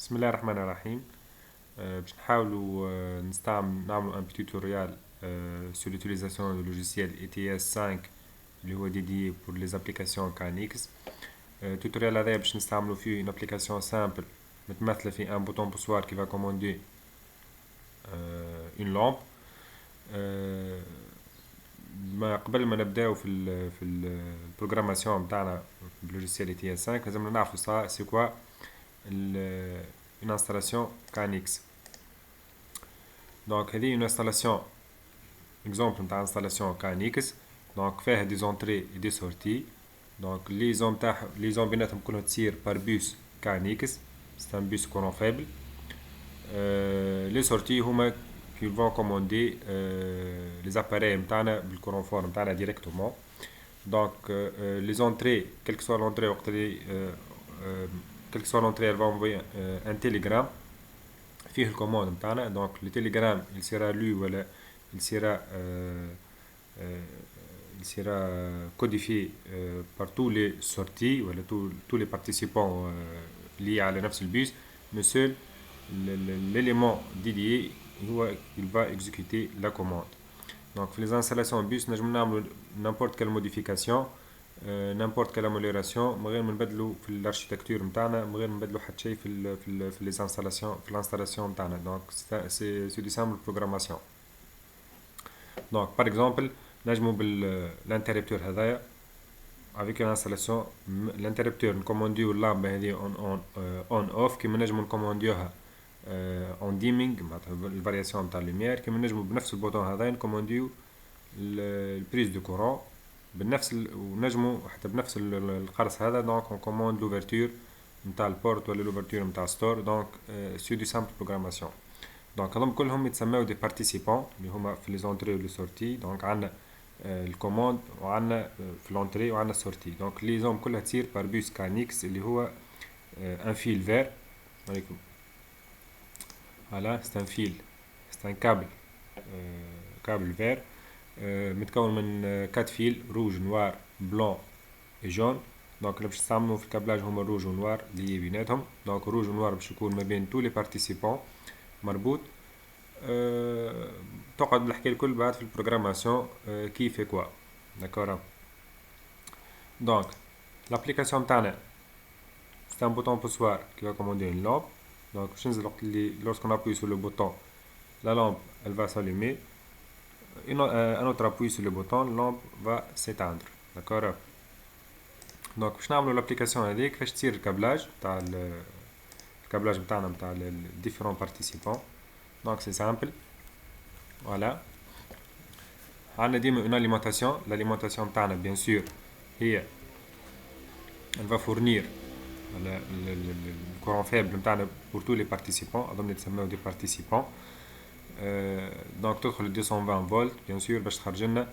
بسم الله الرحمن الرحيم. باش نحاولوا نعملوا ان بيتي توتوريال sur l'utilisation du logiciel ETS 5 اللي هو dédié pour les applications KNX. التوتوريال هذا باش نستعملوا فيه une application simple متمثلة في un bouton poussoir qui va commander une lampe. ما قبل ما نبداو في البروغراماسيون نتاعنا باللوجيسيال ETS 5 لازمنا نعرفوا سي كوا une installation KNX. Donc هذه une installation exemple نتاع installation KNX. Donc فيها des entrées et des sorties. Donc les zones بيناتهم كلهم تصير par bus KNX. C'est un bus courant faible. Les sorties هما qui vont commander les appareils نتاعنا بالcourant fort نتاعنا directement. Donc les entrées quelle que soit l'entrée وقت اللي quelle que soit l'entrée, elle va envoyer un télégramme فيه الكوماند نتاعنا. donc le télégramme il sera lu ولا il sera codifié par tous les sorties ولا tous les participants liés على نفس البيس, mais seul l'élément dédié il va exécuter la commande. donc في les installations bus نجم نعملوا n'importe quelle modification, n'importe quelle amélioration من غير ما نبدلوا في الاركتيكتور نتاعنا, من غير ما نبدلوا حتى شيء في les installations في l'installation نتاعنا. donc c'est du simple programmation. donc par exemple نجموا بالانتربتور هذايا avec une installation الانتربتور نكومونديو اللامبه هذه on off كيما نجموا نكومونديوها on dimming معناتها الفارياسيون نتاع اللوميير, كيما نجموا بنفس البوطون هذايا نكومونديو البريز دو كورون بنفس ونجموا حتى بنفس القرص هذا. دونك اون كوموند لوفرتور نتاع البورت ولا لوفرتور نتاع ستور. دونك سي دو سامبل بروغراماسيون. دونك هذوم كلهم يتسموا دي بارتيسيبون اللي هما في لي زونطري ولي سورتي. دونك عندنا الكوموند وعندنا في لونطري وعندنا السورتي. دونك لي زوم كلها تصير بار بوس كانيكس اللي هو ان فيل فير. عليكم فوالا سي ان فيل سي ان كابل فير متكون من 4 فيل روج نوار بلون و جون. دونك اللي باش نستعملو في الكابلاج هما روج و نوار اللي بيناتهم. دونك روج و نوار باش يكون ما بين تو لي بارتيسيبون مربوط. تقعد الحكايه الكل بعد في البروغراماسيون كيف كوا داكور. دونك لابليكاسيون نتاعنا سي ان بوطون بوسوار كي va commander une lampe. دونك باش ننزل وقت اللي lorsqu'on appuie sur le bouton la lampe elle va s'allumer. un autre appui sur le bouton, la lampe va s'éteindre. D'accord. donc باش نعملوا l'application هذيك كيفاش تصير الكابلاج تاع الكابلاج نتاعنا نتاع les différents participants. donc c'est simple. voilà عندنا ديما une alimentation. l'alimentation نتاعنا bien sûr هي elle va fournir le courant faible نتاعنا pour tous les participants. اظن يتسموا des participants. donc تدخل 220 فولت bien sûr باش تخرج لنا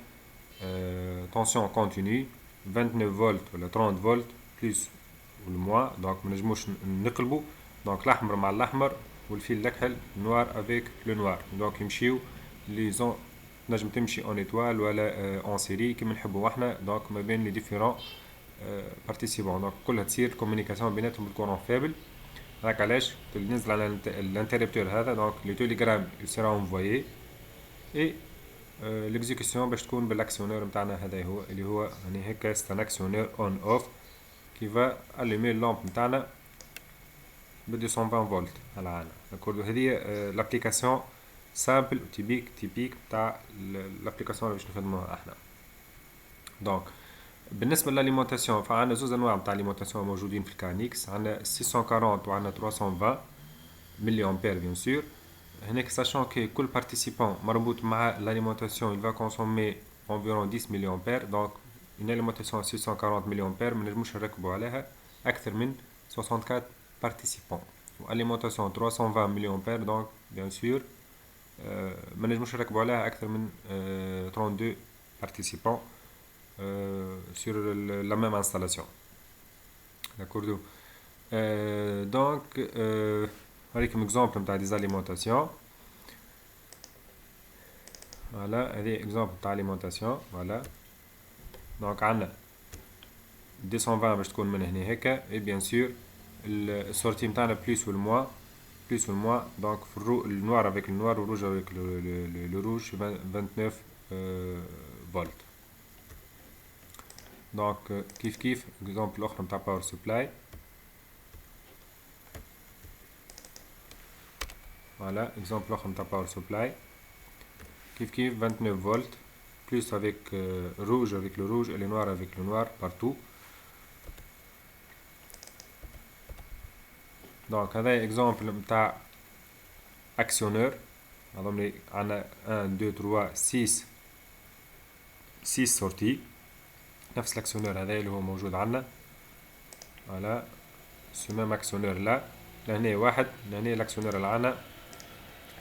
tension continue 29 فولت ولا 30 فولت بلس ولا موان. donc ما نجموش نقلبوا. donc الاحمر مع الاحمر والفيل الاكحل نوار افيك لو نوار. donc يمشيو لي زون نجم تمشي اون ايتوال ولا اون سيري كيما نحبوا احنا. donc ما بين لي ديفيرون بارتيسيبون. donc كلها تصير كومونيكاسيون بيناتهم بالكورون فابل. هاك علاش ننزل على الانتربتور هذا. دونك لي تيليغرام سيرا انفويي اي ليكزيكسيون باش تكون بالاكسيونير نتاعنا هذا هو اللي هو يعني هكا سي ان اكسيونير اون اوف كي فا الومي اللامب نتاعنا ب 220 فولت على عنا. داكور. هذه لابليكاسيون سامبل تيبيك تاع لابليكاسيون اللي باش نخدموها احنا. دونك بالنسبه للاليمونطاسيون فعندنا زوج انواع تاع الاليمونطاسيون موجودين في الكانيكس. عندنا 640 وعندنا 320 ملي امبير بيان سور. هناك ساشون كي كل بارتيسيبون مربوط مع l'alimentation il va consommer environ 10 ملي امبير. دونك une alimentation 640 ملي امبير ما نجموش نركبوا عليها اكثر من 64 بارتيسيبون. و alimentation 320 ملي امبير دونك بيان سور ما نجموش نركبوا عليها اكثر من 32 بارتيسيبون sur la même installation. d'accord. donc هذيكم exemple نتاع des alimentations. voilà هذه exemple نتاع alimentation. voilà donc عندنا 220 باش تكون من هنا هكا. et bien sûr السورتي نتاعنا بليس والموا plus ou le moins. Donc le noir avec le noir, le rouge avec le rouge, 29 volts. Donc كيف exemple الأخرى متاع باور سبلاي. Voilà, exemple l'autre de power supply. Kif 29 volts, plus avec rouge avec le rouge et le noir avec le noir partout. Donc, un exemple de actionneur. On a 1, 2, 3, 6 sorties. نفس l'actionneur هذا اللي هو موجود عندنا. Voilà, ce même actionneur là. لهنا واحد، لهنا l'actionneur اللي عندنا.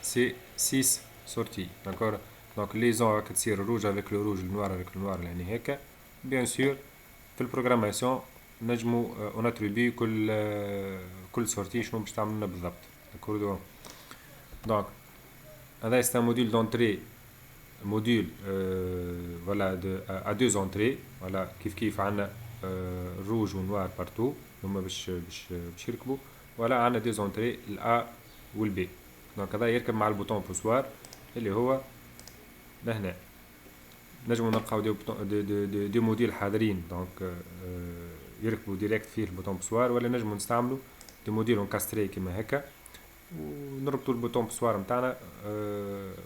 C'est 6 sorties, d'accord. Donc liaison راك تصير rouge avec le rouge, le noir avec le noir يعني هيك. Bien sûr في البروغراماسيون نجمو on attribue كل sortie شنو باش تعمل لنا بالضبط. d'accord. Donc هذا c'est un module d'entrée, module voilà à deux entrées. voilà كيف عندنا rouge و noir partout هما باش يركبوا. voilà عندنا deux entrées ال A و ال B. دونك هذا يركب مع البوتون بوسوار اللي هو لهنا. نجمو نلقاو دي موديل حاضرين دونك يركبوا ديريكت فيه البوتون بوسوار، ولا نجمو نستعملو دي موديل انكاستري كيما هكا ونربطو البوتون بوسوار نتاعنا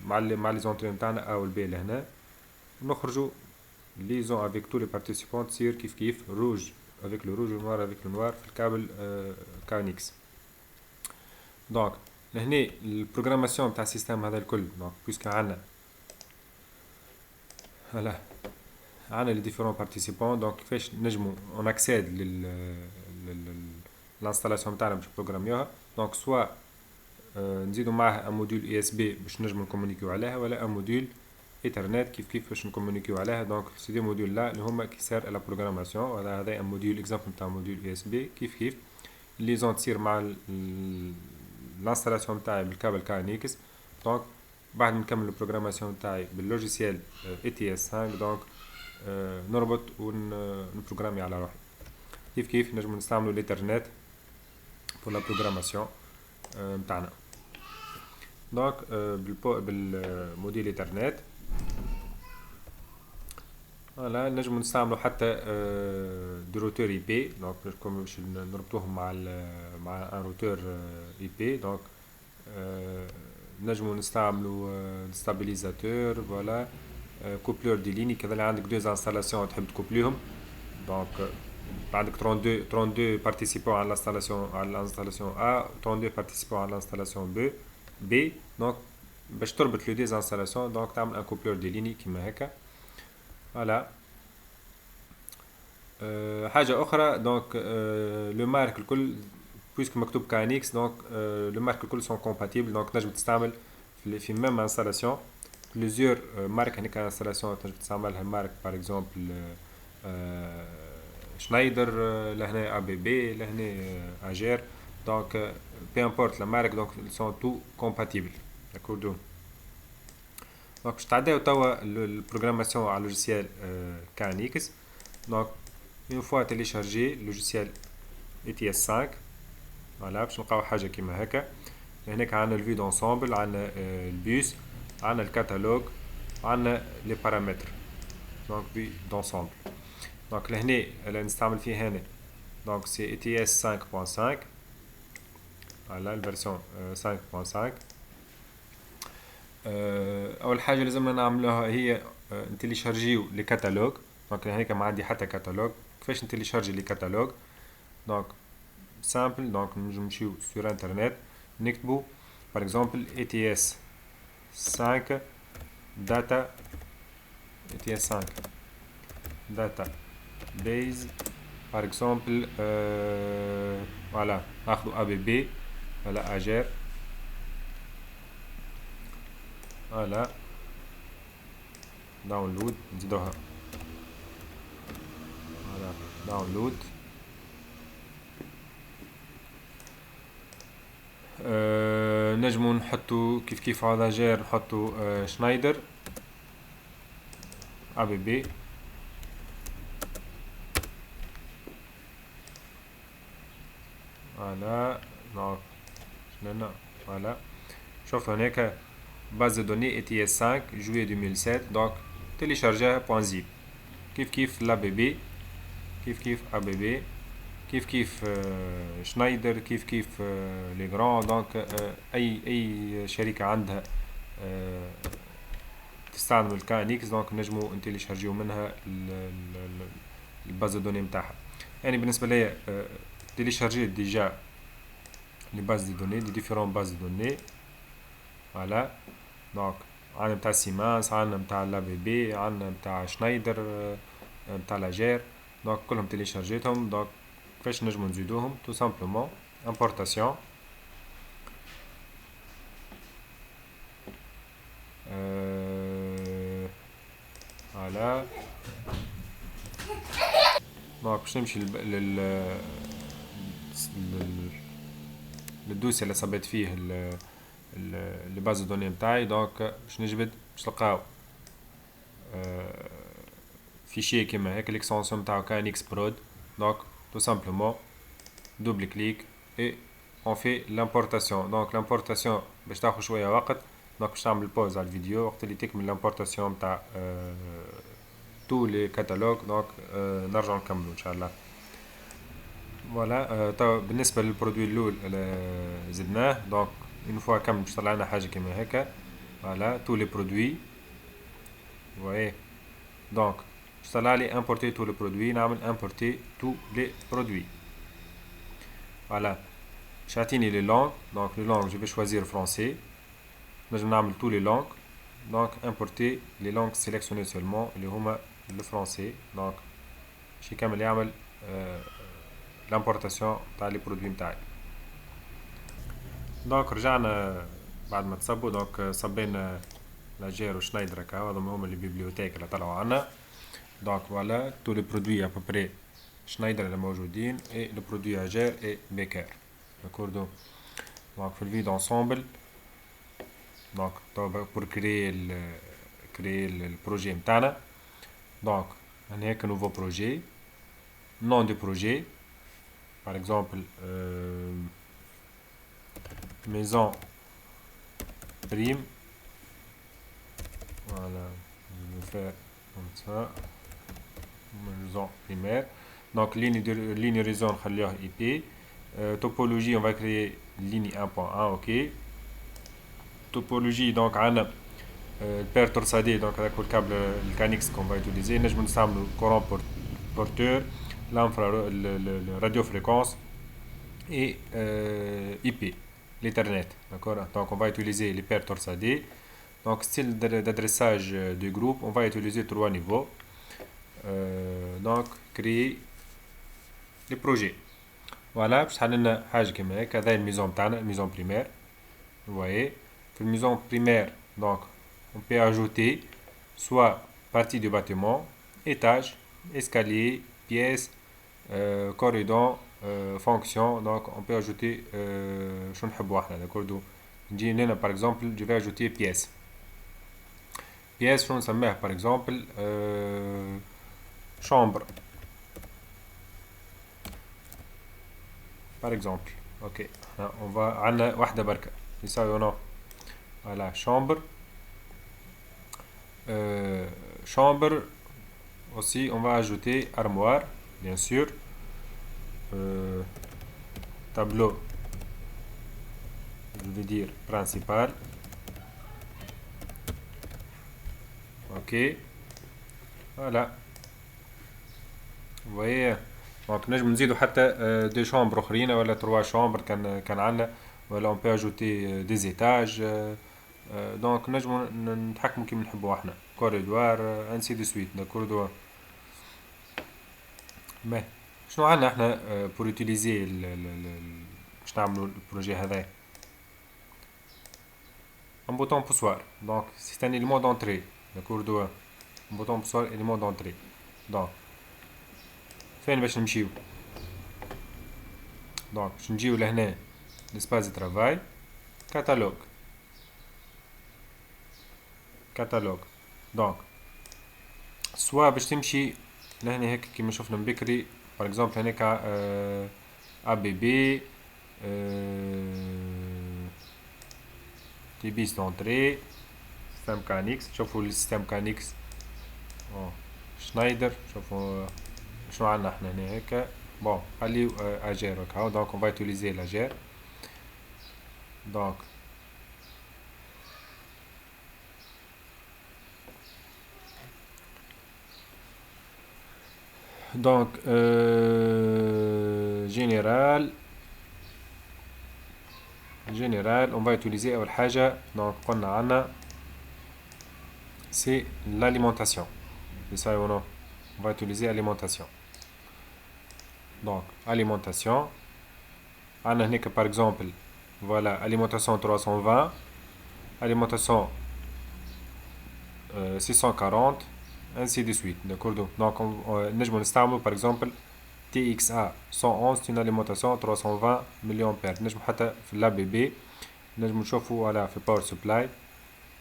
مع لي زونطري نتاعنا A و B لهنا، ونخرجو ليزون افيك تو لي بارتيسيبون تصير كيف روج افيك لو روج و نوار افيك لو نوار في الكابل كانيكس. دونك لهنا البروغراماسيون تاع السيستم هذا الكل. دونك بويسك عندنا هلا عندنا لي ديفيرون بارتيسيبون. دونك كيفاش نجمو اون اكسيد للانستالاسيون تاعنا باش نبروغراميوها. دونك سوا نزيدو معاه ان موديول اي اس بي باش نجمو نكومونيكيو عليها، ولا ان موديول ايثرنت كيف باش نكومونيكيو عليها. دونك سي دي موديول لا اللي هما كي سار لا بروغراماسيون. هذا ان موديول اكزامبل نتاع موديول اي اس بي كيف ليزون تصير مع الانستالاسيون تاعي بالكابل كانيكس. دونك بعد نكمل البروغراماسيون تاعي باللوجيسيال اي تي اس 5. دونك نربط ونبروغرامي على روحي. كيف نجم نستعملو الانترنت pour la programmation نتاعنا. دونك بالموديل ايثرنت فوالا نجم نستعملو حتى دي روتور اي بي. دونك باش نربطوهم مع ان روتور اي بي. دونك نجمو نستعملو ستابيليزاتور فوالا كوبلور دي ليني كذا اللي عندك دو انستالاسيون تحب تكوبليهم. دونك عندك 32 بارتيسيبون على الانستالاسيون A، 32 بارتيسيبون على الانستالاسيون B. دونك باش تربط لو دي انستالاسيون دونك تعمل ان كوبلور دي ليني كيما هكا. فوالا حاجه اخرى. دونك لو مارك الكل بويسك مكتوب كانيكس. دونك لو مارك الكل سون كومباتيبل. دونك نجم تستعمل في ميم انستالاسيون بليزيور مارك. هنيك انستالاسيون تنجم تستعملها مارك باغ اكزومبل شنايدر لهنا ABB لهنا اجير. دونك بي امبورت لا مارك. دونك سون تو كومباتيبل. داكور. دونك باش تعداو توا البروغراماسيون على لوجيسيال كانيكس. دونك اون فوا تيليشارجي لوجيسيال ETS 5 فوالا باش نلقاو حاجه كيما هكا. هناك عندنا الفيو دونسومبل، عندنا البيس، عندنا الكاتالوج، عندنا لي بارامتر. دونك فيو دونسومبل. دونك لهنا اللي نستعمل فيه هنا دونك سي ETS 5.5 فوالا الفيرسيون 5.5. اول حاجه لازمنا نعملوها هي نتيليشارجيو لي كاتالوج. دونك هناك ما عندي حتى كاتالوج. كيفاش نتيليشارجي لي كاتالوج؟ دونك سامبل. دونك نمشيو سور انترنت نكتبو par exemple ETS 5 data ETS 5 data base par exemple voilà ناخدو ABB voilà اجير voilà داونلود نزيدوها voilà داونلود. نجمو نحطو كيف على جير نحطو شنايدر ABB فوالا. دونك شنو فوالا شوف هناك base de données ETS 5 juillet 2007 donc télécharger .zip كيف l'ABB كيف ABB كيف شنايدر كيف لي غران دونك اي شركة عندها تستعمل الكانيكس دونك نجمو نتيليشارجيو منها الباز دوني متاعها. يعني بالنسبة ليا تيليشارجيت ديجا لي باز دي دوني دي ديفيرون باز دي دوني فوالا دونك عندنا متاع سيمانس عندنا متاع لا بي بي عندنا متاع شنايدر متاع لاجير دونك كلهم تيليشارجيتهم دونك كيفاش نجمو نزيدوهم تو سامبلومون امبورتاسيون فوالا دونك باش نمشي للدوسي اللي صبيت فيه لي باز دوني نتاعي دونك باش نجبد باش تلقاو فيشي كيما هيك ليكستنسيون نتاعو كان اكس برود دونك tout simplement double clic et on fait l'importation donc l'importation باش تاخذ شويه وقت دونك باش نعمل بوز على الفيديو وقت اللي تكمل l'importation نتاع tous les catalogues دونك نرجع نكملو ان شاء الله. فوالا بالنسبه للبرودوي الاول زدناه دونك اون فوا كمل باش طلع لنا حاجه كيما هكا فوالا tous les produits voyez donc باش طلع لي importer tous les produits نعمل importer tous les produits فوالا باش يعطيني لي لونغ دونك لي لونغ جو في شوازير فرونسي نجم نعمل tous les langues دونك importer les langues sélectionnées seulement اللي هما الفرنسي دونك باش يكمل يعمل l'importation تاع لي برودوي نتاعي. دونك رجعنا بعد ما تصبوا دونك صبينا لاجير وشنايدر هكا هذوما هما لي بيبليوتيك اللي طلعوا عنا دونك فوالا تو لي برودوي ابوبري شنايدر اللي موجودين اي لو برودوي اجير اي بيكر داكوردو دونك في الفيد انسامبل دونك بور كريي البروجي نتاعنا دونك هنا هيك نوفو بروجي نون دو بروجي par exemple maison prime voilà je vais faire comme ça maison primaire donc ligne horizon نخليوها IP topologie on va créer ligne 1.1 ok topologie donc عندنا البير تورسادي donc هذاك هو الكابل الكانيكس qu'on va utiliser نجم نستعملو courant porteur l'infrarouge, le radiofréquence et IP, l'Ethernet. D'accord. Donc on va utiliser les paires torsadées. Donc style d'adressage du groupe, on va utiliser 3 niveaux. Donc créer les projets. Voilà, باش تحل لنا حاجة كيما هيك هذا الميزون تاعنا الميزون بريمير. Vous voyez, في الميزون بريمير donc on peut ajouter soit partie du bâtiment, étage, escalier, pièces, corridor, fonction donc on peut ajouter شو نحبو احنا داكوردو نجي هنا par exemple je vais ajouter pièce شو نسميها par exemple chambre par exemple ok on va عندنا واحدة بركة يساوي نو voilà chambre chambre aussi on va ajouter armoire bien sûr tableau je vais dire principal ok voilà vous voyez donc نجم نزيدو حتى دي شامبر اخرين ولا 3 شامبر كان عندنا ولا on peut ajouter des étages donc نجمو نتحكمو كيما نحبو احنا كوريدوار ainsi de suite داكوردو مي شنو عندنا احنا pour utiliser باش نعملو البروجي هذا un bouton poussoir donc c'est un élément d'entrée داكوردو un bouton poussoir élément d'entrée donc فين باش نمشيو donc باش نجيو لهنا l'espace de travail catalogue donc soit باش تمشي لهنا هيك كيما شفنا من بكري par exemple هناك ABB تي بيس دونتري سيستم كانيكس. شوفوا السيستم كانيكس شنايدر. شوفوا شنو عندنا احنا هنا هيك. بون خليو اجير هكا. دونك اون فا يوتيليزي لاجير. دونك دونك جينيرال on va utiliser أول حاجة. donc قلنا عنا c'est l'alimentation. c'est ça ou non? On va utiliser alimentation. donc alimentation عنا هناك par exemple voilà alimentation 320 alimentation 640 ainsi de suite. d'accord. donc نجم نستعملو par exemple TXA 111 c'est une alimentation 320 mA. نجم حتى في الABB نجم نشوفو على في باور سبلاي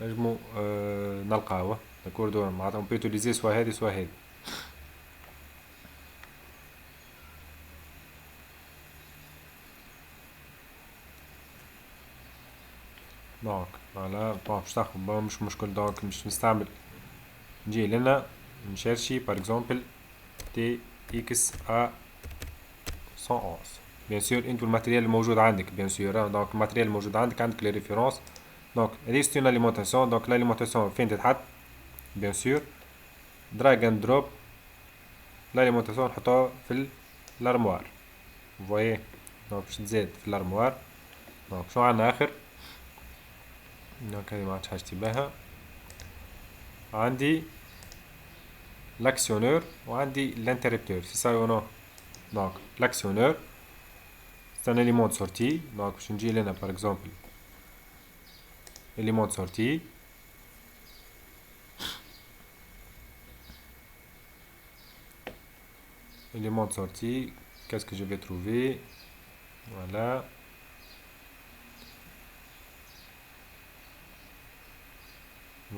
نجمو نلقاوه. داكوردو معناتها on peut utiliser سوا هادي سوا هادي. دونك فوالا بون باش تاخد بون مش مشكل. دونك مش نستعمل نجي لنا نشرشي par exemple TXA 111. بيان سور انتو الماتريال الموجود عندك بيان سور. دونك الماتريال الموجود عندك لي ريفيرونس. دونك هذه سي اون اليمونتاسيون. دونك الاليمونتاسيون فين تتحط بيان سور دراج اند دروب. الاليمونتاسيون نحطوها في الارموار. فوايي دونك باش تزاد في الارموار. دونك شنو عندنا اخر؟ دونك هذه معادش حاجتي بها. عندي l'acctionneur وعندي l'interrupteur. c'est ça ou non? donc l'actionneur c'est un élément de sortie. donc باش نجي لنا par exemple élément de sortie. élément de sortie, qu'est-ce que je vais trouver? voilà.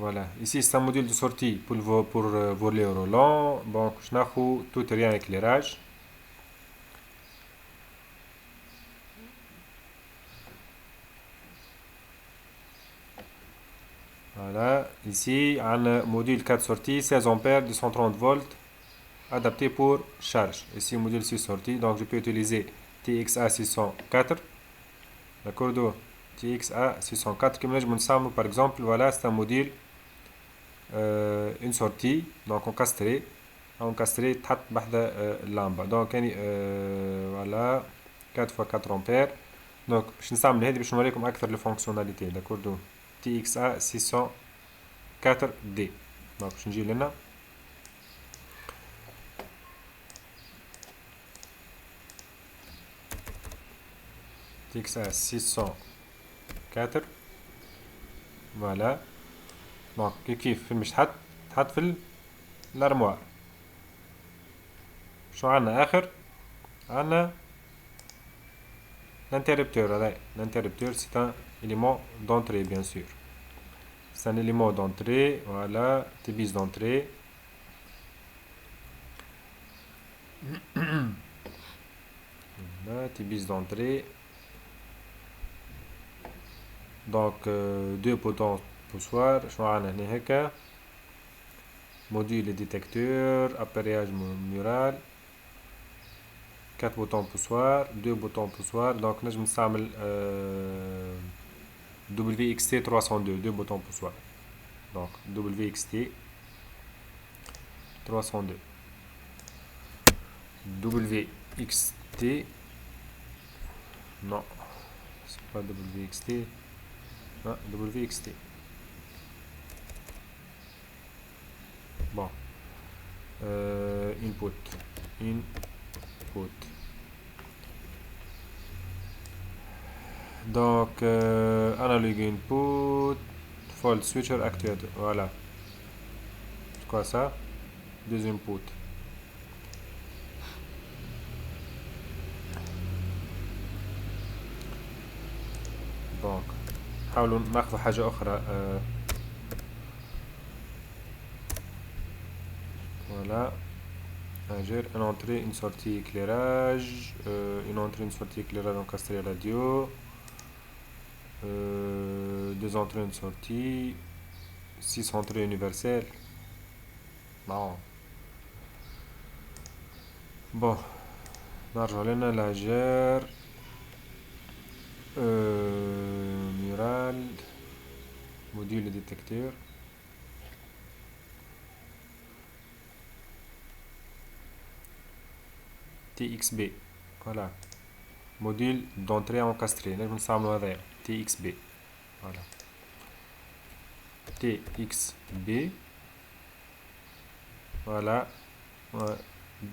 Voilà, ici c'est un module de sortie pour voler au roulant. Donc je n'ai tout rien éclairage. Voilà, ici un module 4 sorties 16 ampères 230 volts adapté pour charge. Ici module 6 sorties, donc je peux utiliser TXA 604. D'accord, TXA 604 comme je me par exemple. Voilà, c'est un module une sortie. donc on castré تحط بحذا اللامبه. donc يعني voilà 4 x 4 ampères. donc باش نستعمل هذه باش نوريكم اكثر لي فونكسيوناليتي. داكوردو TXA 604D. donc باش نجي لنا TXA 604. voilà. donc كيف فين باش تحط في الارموار. شو عنا اخر؟ عنا l'interrupteur. l'interrupteur c'est un élément d'entrée bien sûr. c'est un élément d'entrée. voilà, TBIS d'entrée. voilà, TBIS d'entrée. donc deux potents poussoirs. شو عنا هنا هكا module détecteur appareillage mural 4 boutons poussoirs 2 boutons poussoirs. donc نجم نستعمل WXT 302 2 boutons poussoirs. donc WXT 302 WXT non c'est pas WXT. ah, WXT. bon input donc analog input fault switcher actuateur. voilà, c'est quoi ça? deux inputs. donc نحاولوا ناخذ حاجة أخرى. voilà, une entrée, une sortie éclairage, une entrée, une sortie éclairage encastré radio, 2 entrées, une sortie. 6 entrées universelles. Non. Bon. نرجع لنا لاجير ميرال موديل ديتكتور تي اكس بي. فوالا موديل دونتري انكاستري نجم نستعملو هذايا تي اكس بي. فوالا تي اكس بي. فوالا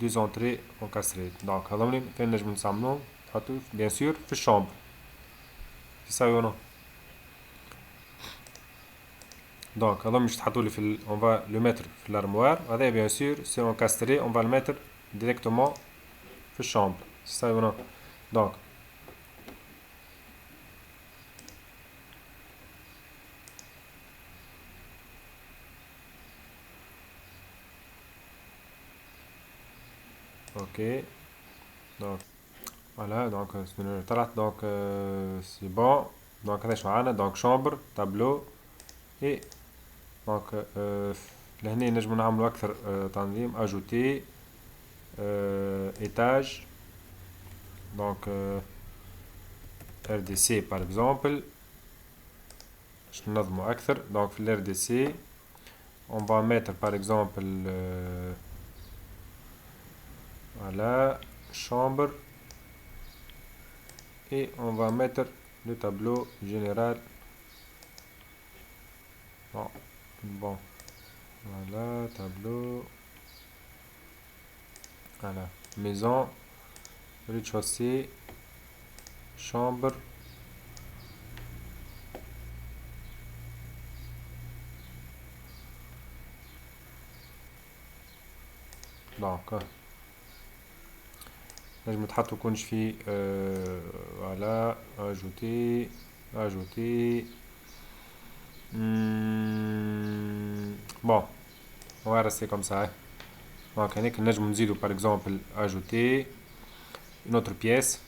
deux entrées encastrées. Donc هذوما فين نجم نستعملوهم؟ نحطو بيان سور في الشامبر. سي سا ou non؟ Donc هذوما باش تحطولي في on va le mettre في l'armoire. هذايا بيان سور سي encastré on va le mettre directement في الشامبر. سي سا ou non؟ Donc ok. Donc voilà, donc donc c'est bon. Donc هذا شنو عندنا؟ donc chambre tableau et donc لهنا نجمو نعملو أكثر تنظيم ajouter étage donc RDC par exemple باش ننظمو أكثر. donc في ال RDC on va mettre par exemple voilà chambre et on va mettre le tableau général. Bon, voilà tableau, voilà maison, rez-de-chaussée, chambre, donc نجم تحطو كونش في voilà ajouter bon on va rester comme ça. donc هناك نجم نزيدو par exemple ajouter une autre pièce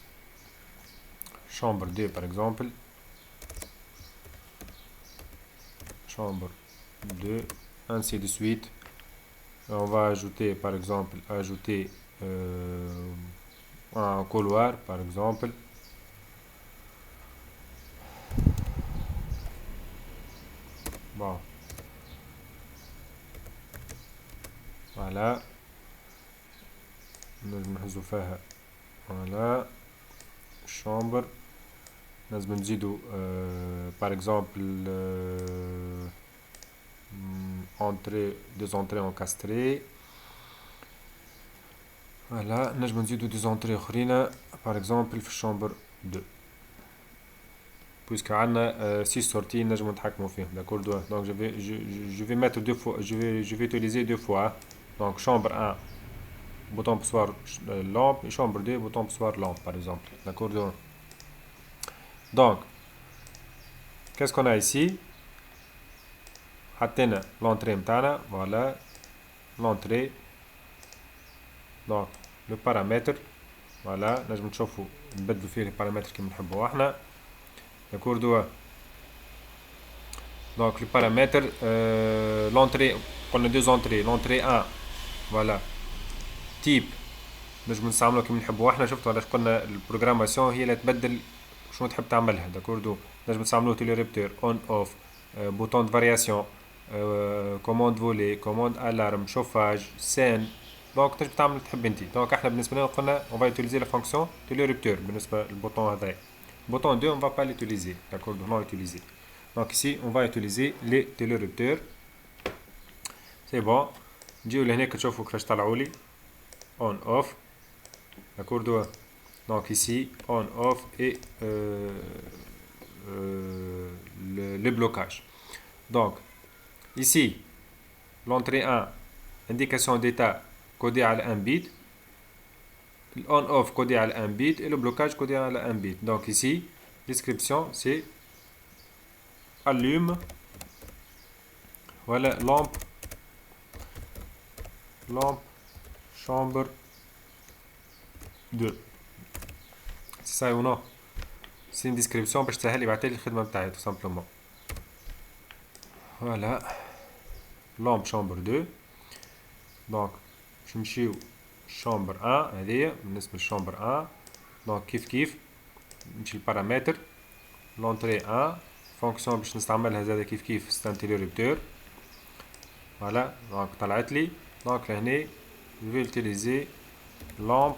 chambre 2 par exemple chambre 2 ainsi de suite. On va ajouter par exemple un couloir par exemple. Bon voilà نجم نحطو فيها voilà chambre. لازم نزيدو par exemple entrée deux entrées encastrées. voilà نجم نزيدو deux entrées أخرين par exemple في chambre 2 puisque عندنا 6 sorties نجم نتحكمو فيهم. d'accord donc je vais mettre deux fois je vais utiliser deux fois. donc chambre 1 bouton poussoir lampe et chambre 2 bouton poussoir lampe par exemple. d'accord donc qu'est-ce qu'on a ici? حطينا l'entrée متاعنا voilà l'entrée. donc le paramètre voilà نجم نشوفو نبدلو فيه البارامتر كيما نحبو احنا. d'accord donc le paramètre l'entrée قلنا deux entrées l'entrée 1 voilà type نجم نستعملو كيما نحبو احنا. شفتو علاش قلنا البروغراماسيون هي اللي تبدل شنو تحب تعملها. d'accord نجم نستعملو تيليريبتور on off bouton de variation commande volée commande alarme chauffage scène. donc تنجم تعمل تحب انتي. donc احنا بالنسبه لنا قلنا on va utiliser la fonction تيليريبتور بالنسبه للبوطون هذايا. bouton 2 on va pas l'utiliser. d'accord non utiliser. donc ici on va utiliser les télérupteurs. c'est bon نجيو لهناك تشوفوا كيفاش طلعولي on off. d'accord donc ici on off et le blocage. donc ici l'entrée 1 indication d'état codé على 1 bit, on off codé على 1 bit et le blocage codé على 1 bit. donc ici description c'est allume voilà lampe chambre 2. c'est ça ou non? c'est une description باش تسهل يبعثلي الخدمه بتاعي tout simplement. فوالا لامب شامبر 2. دونك باش نمشيو شامبر 1 هذيا بالنسبة للشامبر 1. دونك كيف نمشي البارامتر لونتري 1 فونكسيون باش نستعملها زادا كيف سي انتريوربتور. فوالا دونك طلعت لي. دونك لهنا je vais utiliser lampe.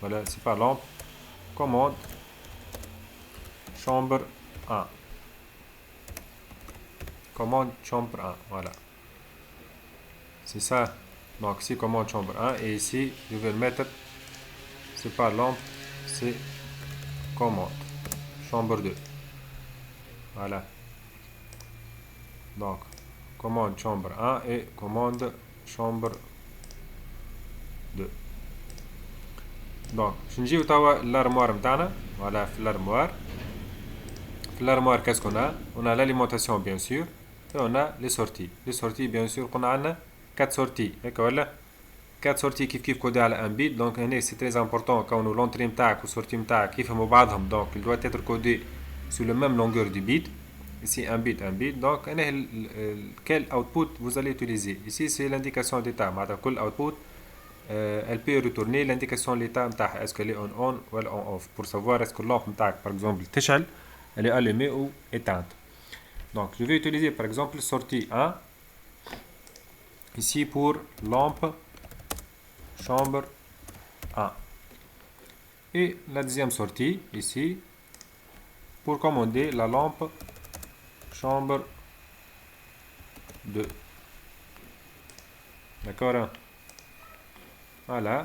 Voilà, c'est pas lampe. Commande chambre 1. Commande chambre 1. Voilà. C'est ça. Donc ici commande chambre 1 et ici je vais le mettre. C'est pas lampe, c'est commande chambre 2. Voilà. Donc commande chambre 1 et commande chambre 2. دونك باش نجيو توا لارموار نتاعنا. فوالا في لارموار. في لارموار كاسكو on a l'alimentation bien sûr et on a les sorties. Les sorties bien sûr قلنا عندنا 4 sorties هكا ولا 4 sorties كيف كودي على ان بيت. دونك هنا سي تري امبورطون كونو لونتري نتاعك والسورتي نتاعك يفهموا بعضهم. دونك il doit être codé sur le même longueur du bit. Ici un bit. Donc هنا quel output vous allez utiliser. Ici c'est l'indication d'état معناتها كل output elle peut retourner l'indication l'état نتاعها est-ce qu'elle est on ou en off pour savoir est-ce que lampe نتاعك par exemple تشعل elle est allumée ou éteinte. Donc je vais utiliser par exemple sortie 1 ici pour lampe chambre 1 et la deuxième sortie ici pour commander la lampe chambre 2. D'accord. Voilà.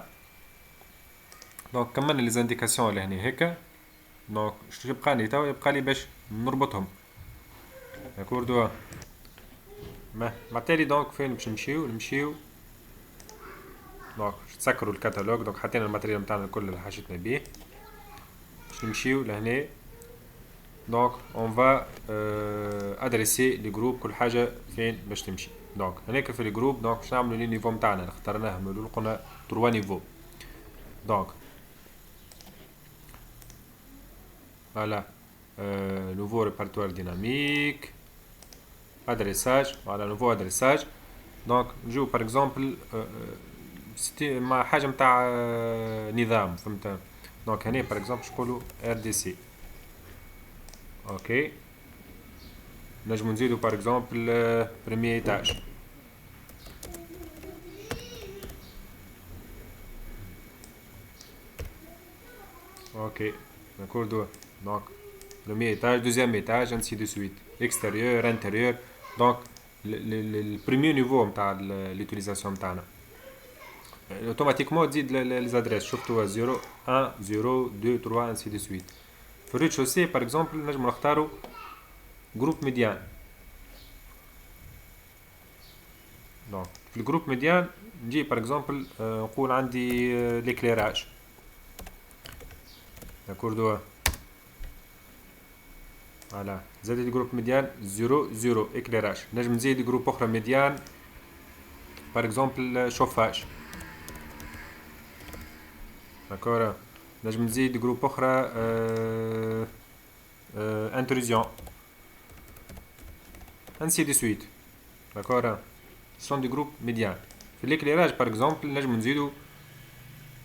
Donc كملنا les indications اللي هنا هيك. دونك شو يبقى لي توا يبقى لي باش نربطهم. داكور دوا بالتالي دونك فين باش نمشيو دونك تسكروا الكتالوج. دونك حطينا الماتريال نتاعنا الكل اللي حاجتنا بيه باش نمشيو لهنا. دونك اون فا ادريسي لي جروب كل حاجه فين باش تمشي. دونك هناك في لي جروب دونك باش نعملوا لي نيفو نتاعنا اللي اخترناهم من الاول قلنا 3 نيفو. دونك voilà nouveau répertoire dynamique adressage. Voilà nouveau adressage. donc نجيو par exemple c'était مع حاجه نتاع نظام فهمت. دونك هنا par exemple نقولوا RDC. اوكي نجمو نزيدو par exemple premier étage. ok d'accord. Donc premier étage, deuxième étage, ainsi de suite. Extérieur, intérieur. Donc le premier niveau de l'utilisation نتاعنا automatiquement تزيد les adresses شفتوها 0 1 0 2 3 ainsi de suite. في الريتشوسي par exemple نجم نختارو جروب ميديان. donc في الجروب ميديان نجي par exemple نقول عندي l'éclairage. d'accord. voilà زاد الجروب ميديان 0 éclairage. نجم نزيد جروب اخرى ميديان par exemple chauffage. d'accord. نجم نزيد جروب اخرى intrusion ainsi de suite. d'accord. ce sont des groupes médians. في l'éclairage par exemple نجم نزيدو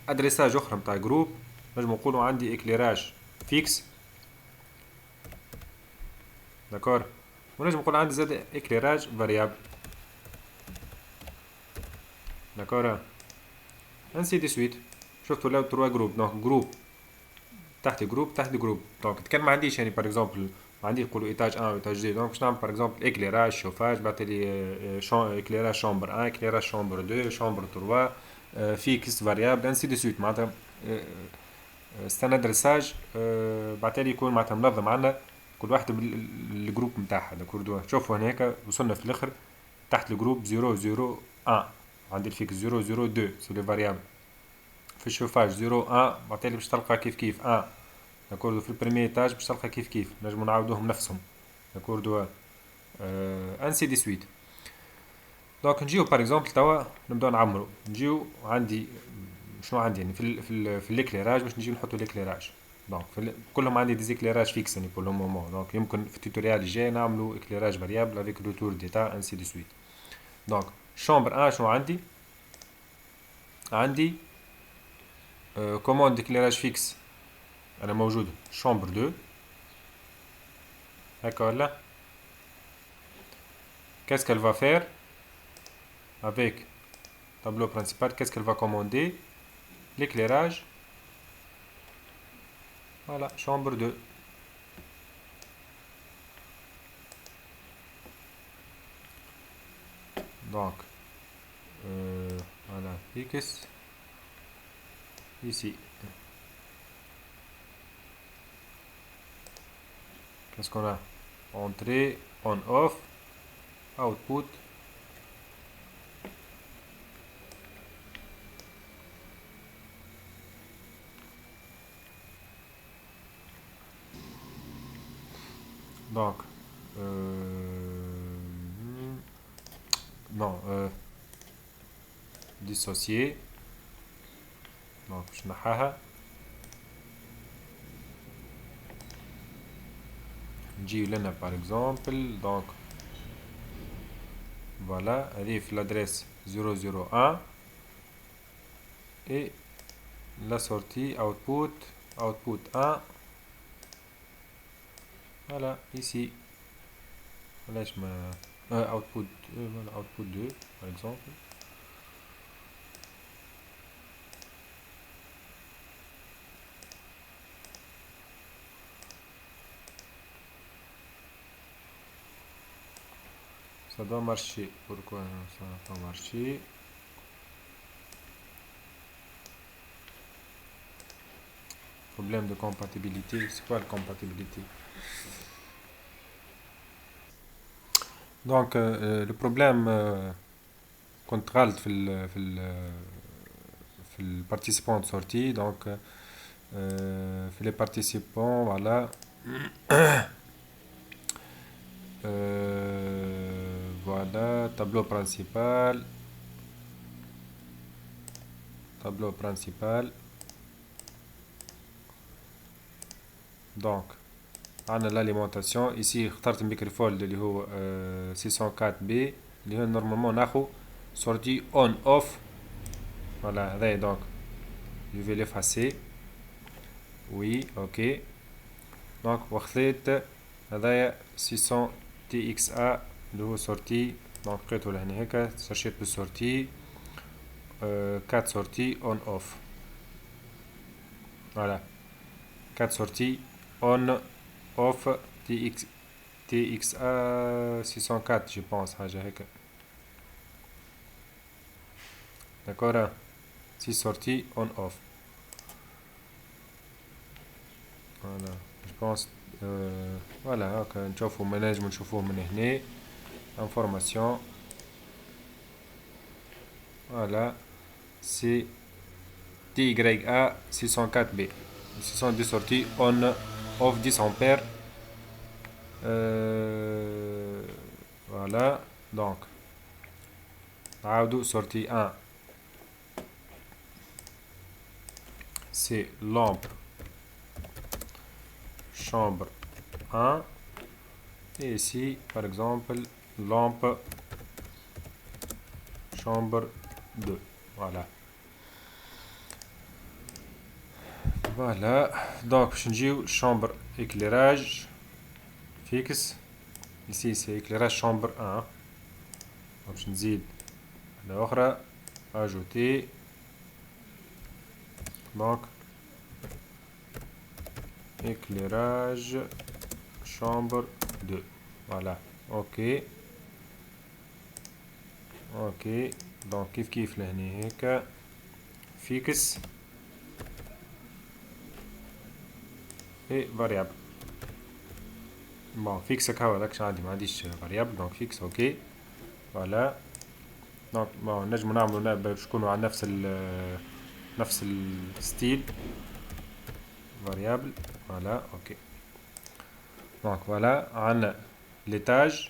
adressage اخرى نتاع جروب. نجم نقولو عندي éclairage fixe. d'accord. ونجم نقول عندي زاد éclairage variable. d'accord. ainsi de suite. شفتوا لو 3 جروب. دونك جروب تحت جروب تحت جروب. دونك كان ما عنديش يعني par exemple عندي نقولوا étage 1 و étage 2. دونك باش نعمل par exemple éclairage chauffage بعتلي éclairage chambre 1 éclairage chambre 2 chambre 3 fixe variable ainsi de suite. معناتها c'est un adressage بعتلي يكون معناتها منظم عندنا كل واحدة بالجروب نتاعها. داكور. شوفوا هناك وصلنا في الاخر تحت الجروب 001 عندي الفيكس 002 سي لي فاريابل. في الشوفاج 01 بعتلي باش تلقى كيف 1. داكور. في البريمي ايتاج باش تلقى كيف نجمو نعاودوهم نفسهم. داكور. انسي دي سويت. دونك نجيو باغ اكزومبل توا نبداو نعمرو. نجيو عندي شنو عندي يعني في الاكليراج باش نجيو نحطو الاكليراج. دونك كلهم عندي دي éclairages فيكس يعني pour le moment. دونك يمكن في التوتوريال الجاي نعملو éclairage variable avec retour d'état ainsi de suite. دونك chambre 1 شنو عندي؟ عندي commande d'éclairage fixe أنا موجودة chambre 2 هكا ولا؟ Qu'est-ce qu'elle va faire avec tableau principal? Qu'est-ce qu'elle va commander? L'éclairage. Voilà, chambre 2. Donc, voilà, X ici. Qu'est-ce qu'on a? Entrée, on-off, output. Donc, non, dissocier. Donc, je n'ai نجي لنا par exemple. Donc, voilà, arrive l'adresse 001 et la sortie output 1. Voilà, ici. Là, je me output, voilà, output 2 par exemple. Ça doit marcher. Pourquoi ça n'a pas marché? Problème de compatibilité. C'est quoi la compatibilité? Donc, le problème contrôle le participant de sortie. Donc, les participants, voilà. Voilà, tableau principal. Donc, on a l'alimentation. Ici, اخترت الميكروفون اللي هو 604B اللي هو normalement ناخو sortie on off. Voilà, هذا donc je vais l'effacer. Oui, ok. Donc, وخذيت هذايا 600 TXA اللي هو sortie. Donc, لقيتو لهنا هيك cherchez بالsortie 4 sorties on off. Voilà, 4 sorties on off TXA 604 je pense حاجة هيك. D'accord, 6 sorties on off. Voilà, je pense voilà هاكا نشوفو نجمو نشوفوه من هنا information. Voilà, c'est TYA 604B. Ce sont des sorties on off 10 ampères. Voilà, donc عاودو sortie 1 c'est lampe chambre 1 et ici par exemple lampe chambre 2. Voilà, donc je نجيو chambre éclairage fixe. Ici c'est éclairage chambre 1. Donc je نزيد l'autre ajouter. Donc éclairage chambre 2. Voilà, ok. Donc كيف لهنا هيك fixe et variable. Bon, fixe كهو هذاك عندي ما عنديش variable. Donc fixe ok. Voilà. Donc bon نجمو نعملو باش نكونو على نفس الستيل variable. Voilà, ok. Donc voilà, عندنا l'étage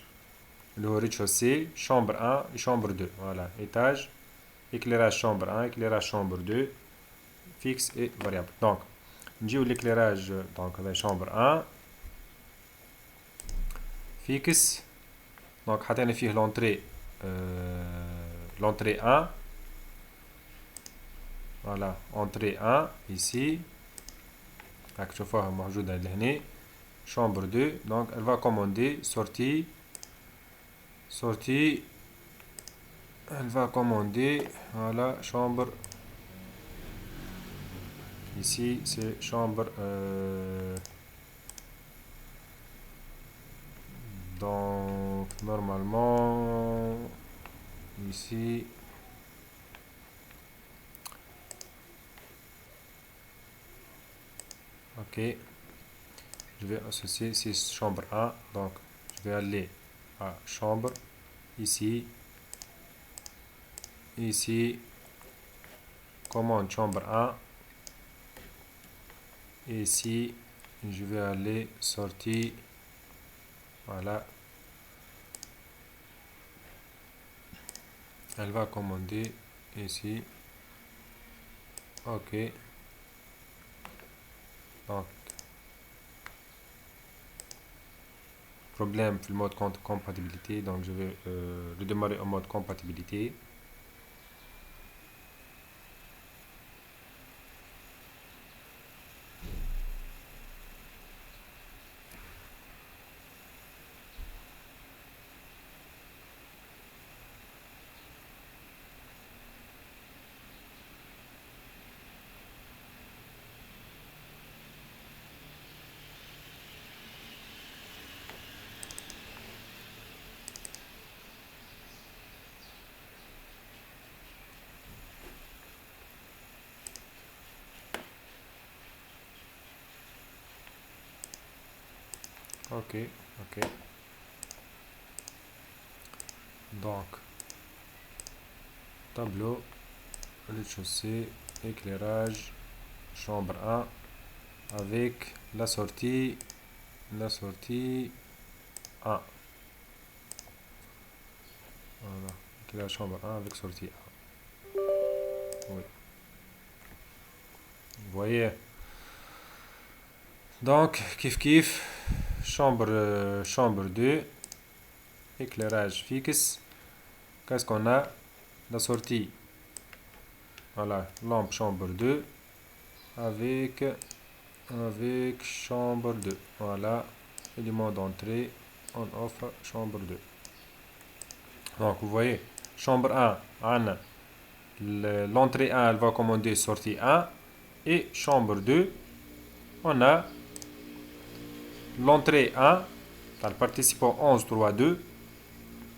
اللي هو rez-de-chaussée chambre 1 et chambre 2. Voilà, étage, éclairage chambre 1, éclairage chambre 2, fixe et variable. Donc نجيو l'éclairage donc هذا chambre 1 fixe donc حطينا فيه l'entrée l'entrée 1 voilà entrée 1 ici راك تشوفوها موجودة لهنا chambre 2 donc elle va commander sortie sortie elle va commander voilà chambre ici c'est chambre donc normalement ici ok je vais associer c'est chambre 1 donc je vais aller à chambre ici ici commande chambre 1 et ici je vais aller sortie voilà elle va commander ici ok donc problème في le mode compatibilité donc je vais le démarrer en mode compatibilité. Ok, ok. Donc, tableau, rez-de-chaussée, éclairage, chambre 1, avec la sortie 1. Voilà, la chambre 1 avec sortie 1. Oui. Vous voyez. Donc, kiff, chambre 2, éclairage fixe. Qu'est-ce qu'on a? La sortie, voilà, lampe chambre 2 avec chambre 2. Voilà, élément d'entrée, on offre chambre 2. Donc, vous voyez, chambre 1, l'entrée 1, elle va commander sortie 1. Et chambre 2, on a l'entrée 1, le participant 1132,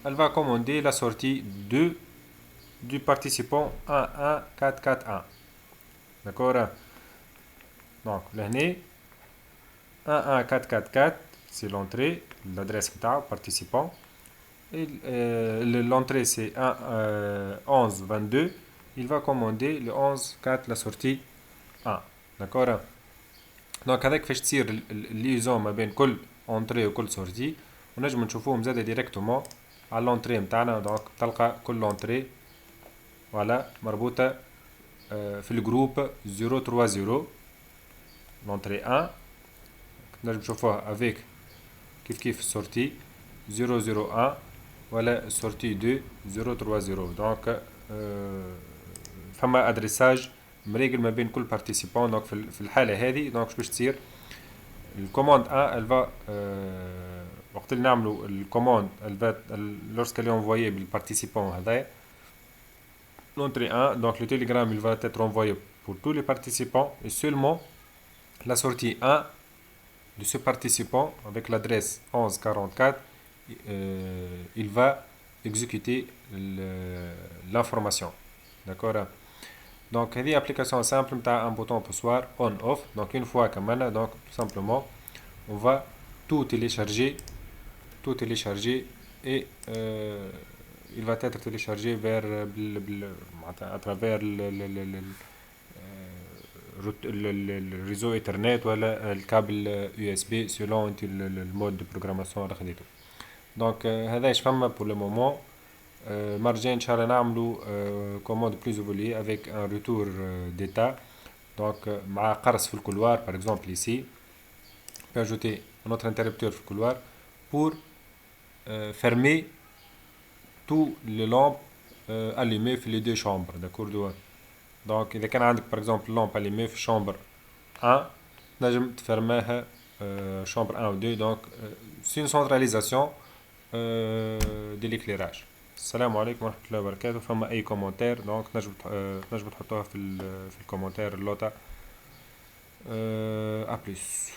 elle va commander la sortie 2 du participant 11441. D'accord? Donc, l'année 11444, c'est l'entrée, l'adresse du participant. Et l'entrée, c'est 1122. Il va commander le 114, la sortie 1. D'accord? دونك هذاك فاش تصير الليزون ما بين كل اونتري وكل سورتي ونجم نشوفوهم زادا ديريكتومون على لونتري نتاعنا. دونك تلقى كل لونتري فوالا مربوطة في الجروب 030 لونتري 1 نجم نشوفوها افيك كيف السورتي 001 ولا السورتي 2 030. دونك فما ادريساج مريقل ما بين كل بارتيسيبون. دونك في الحاله هذه دونك باش تصير الكوموند 1 الفا وقت اللي نعملوا الكوموند الفا لورسكال انفويي بالبارتيسيبون هذا l'entrée 1 donc le télégramme il va être envoyé pour tous les participants et seulement la sortie 1 de ce participant avec l'adresse 1144 il va exécuter l'information. D'accord? Donc, il y a une application simple, un bouton poussoir on-off. Donc, une fois que maintenant, donc, tout simplement, on va tout télécharger et il va être téléchargé vers à travers le réseau Ethernet ou le câble USB selon le mode de programmation. Donc, هذا ايش فما pour le moment. مرة جاي إن شاء الله نعملو commande plus évoluée avec un retour d'état. Donc, مع قرص في الكولوار, par exemple ici, on peut ajouter un autre interrupteur في الكولوار pour fermer tous les lampes allumées في les deux chambres, d'accord. Donc, إذا كان عندك par exemple lampe allumée في chambre 1, تنجم تفرماها chambre 1 ou 2, donc c'est une centralisation de l'éclairage. السلام عليكم ورحمة الله وبركاته. فما أي كومنتير دونك تنجموا تحطوها في الكومنتير اللوطة. أ بليس.